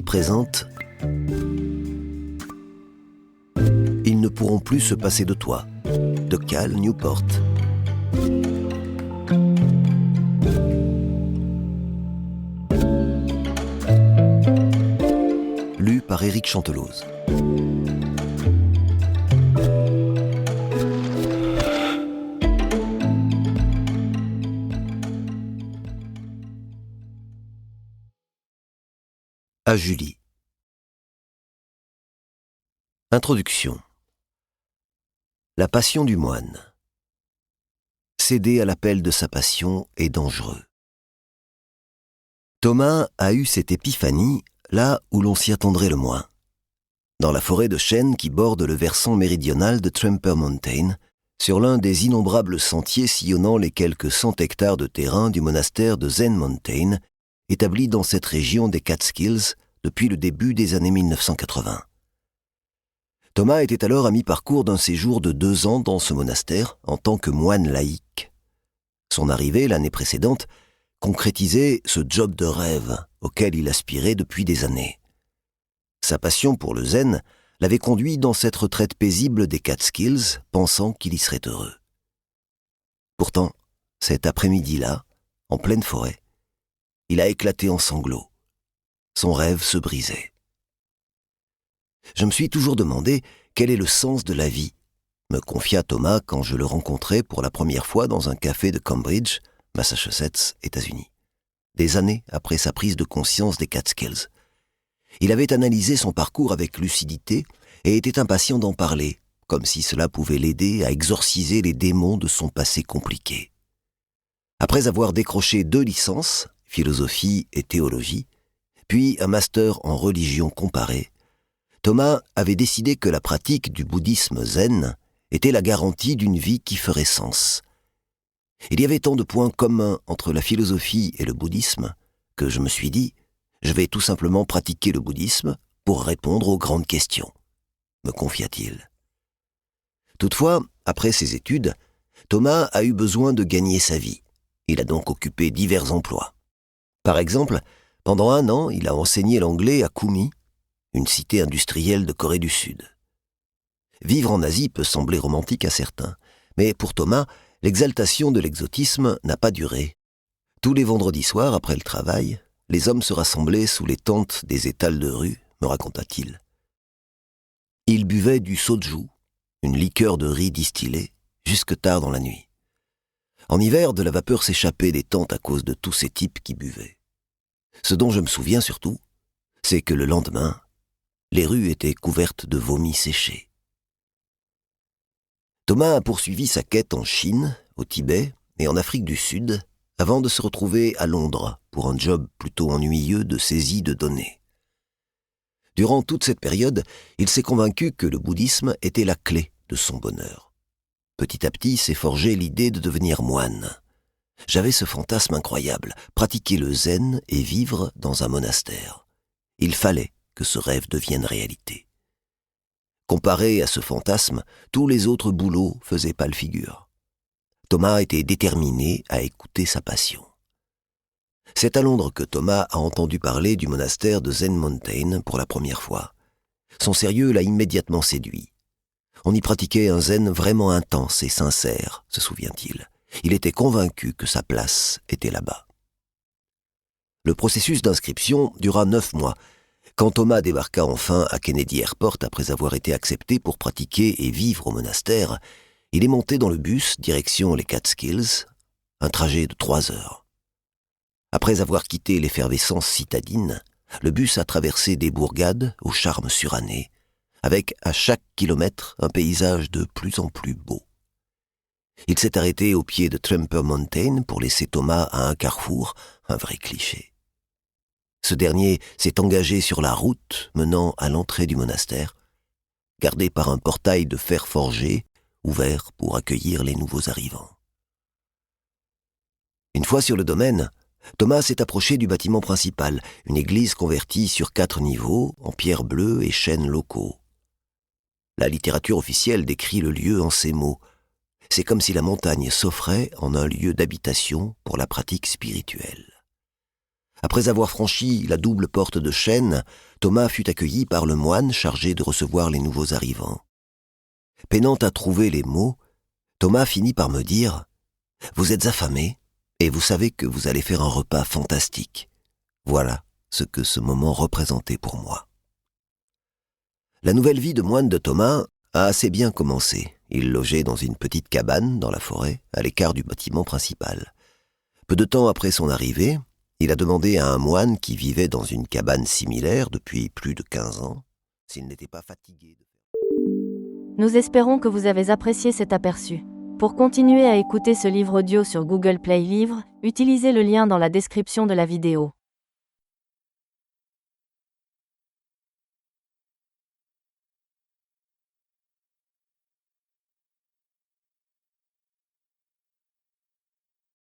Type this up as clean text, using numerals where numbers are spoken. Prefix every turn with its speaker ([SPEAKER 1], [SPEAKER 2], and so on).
[SPEAKER 1] présente « Ils ne pourront plus se passer de toi » de Cal Newport. Lu par Éric Chanteloz. À Julie. Introduction. La passion du moine. Céder à l'appel de sa passion est dangereux. Thomas a eu cette épiphanie là où l'on s'y attendrait le moins. Dans la forêt de chênes qui borde le versant méridional de Tramper Mountain, sur l'un des innombrables sentiers sillonnant les quelques 100 hectares de terrain du monastère de Zen Mountain, établi dans cette région des Catskills depuis le début des années 1980. Thomas était alors à mi-parcours d'un séjour de 2 ans dans ce monastère en tant que moine laïque. Son arrivée l'année précédente concrétisait ce job de rêve auquel il aspirait depuis des années. Sa passion pour le zen l'avait conduit dans cette retraite paisible des Catskills, pensant qu'il y serait heureux. Pourtant, cet après-midi-là, en pleine forêt, il a éclaté en sanglots. Son rêve se brisait. Je me suis toujours demandé quel est le sens de la vie, me confia Thomas quand je le rencontrai pour la première fois dans un café de Cambridge, Massachusetts, États-Unis, des années après sa prise de conscience des Catskills. Il avait analysé son parcours avec lucidité et était impatient d'en parler, comme si cela pouvait l'aider à exorciser les démons de son passé compliqué. Après avoir décroché 2 licences, philosophie et théologie, puis un master en religion comparée, Thomas avait décidé que la pratique du bouddhisme zen était la garantie d'une vie qui ferait sens. Il y avait tant de points communs entre la philosophie et le bouddhisme que je me suis dit, je vais tout simplement pratiquer le bouddhisme pour répondre aux grandes questions, me confia-t-il. Toutefois, après ses études, Thomas a eu besoin de gagner sa vie. Il a donc occupé divers emplois. Par exemple, pendant 1 an, il a enseigné l'anglais à Kumi, une cité industrielle de Corée du Sud. Vivre en Asie peut sembler romantique à certains, mais pour Thomas, l'exaltation de l'exotisme n'a pas duré. Tous les vendredis soirs, après le travail, les hommes se rassemblaient sous les tentes des étals de rue, me raconta-t-il. Ils buvaient du soju, une liqueur de riz distillée, jusque tard dans la nuit. En hiver, de la vapeur s'échappait des tentes à cause de tous ces types qui buvaient. Ce dont je me souviens surtout, c'est que le lendemain, les rues étaient couvertes de vomi séché. Thomas a poursuivi sa quête en Chine, au Tibet et en Afrique du Sud, avant de se retrouver à Londres pour un job plutôt ennuyeux de saisie de données. Durant toute cette période, il s'est convaincu que le bouddhisme était la clé de son bonheur. Petit à petit s'est forgée l'idée de devenir moine. J'avais ce fantasme incroyable, pratiquer le zen et vivre dans un monastère. Il fallait que ce rêve devienne réalité. Comparé à ce fantasme, tous les autres boulots faisaient pâle figure. Thomas était déterminé à écouter sa passion. C'est à Londres que Thomas a entendu parler du monastère de Zen Mountain pour la première fois. Son sérieux l'a immédiatement séduit. On y pratiquait un zen vraiment intense et sincère, se souvient-il. Il était convaincu que sa place était là-bas. Le processus d'inscription dura 9 mois. Quand Thomas débarqua enfin à Kennedy Airport après avoir été accepté pour pratiquer et vivre au monastère, il est monté dans le bus direction les Catskills, un trajet de 3 heures. Après avoir quitté l'effervescence citadine, le bus a traversé des bourgades au charme suranné, avec à chaque kilomètre un paysage de plus en plus beau. Il s'est arrêté au pied de Tramper Mountain pour laisser Thomas à un carrefour, un vrai cliché. Ce dernier s'est engagé sur la route menant à l'entrée du monastère, gardé par un portail de fer forgé, ouvert pour accueillir les nouveaux arrivants. Une fois sur le domaine, Thomas s'est approché du bâtiment principal, une église convertie sur 4 niveaux, en pierre bleue et chênes locaux. La littérature officielle décrit le lieu en ces mots. C'est comme si la montagne s'offrait en un lieu d'habitation pour la pratique spirituelle. Après avoir franchi la double porte de chêne, Thomas fut accueilli par le moine chargé de recevoir les nouveaux arrivants. Peinant à trouver les mots, Thomas finit par me dire « Vous êtes affamé et vous savez que vous allez faire un repas fantastique. » Voilà ce que ce moment représentait pour moi. La nouvelle vie de moine de Thomas a assez bien commencé. Il logeait dans une petite cabane dans la forêt, à l'écart du bâtiment principal. Peu de temps après son arrivée, il a demandé à un moine qui vivait dans une cabane similaire depuis plus de 15 ans s'il n'était pas fatigué.
[SPEAKER 2] Nous espérons que vous avez apprécié cet aperçu. Pour continuer à écouter ce livre audio sur Google Play Livres, utilisez le lien dans la description de la vidéo.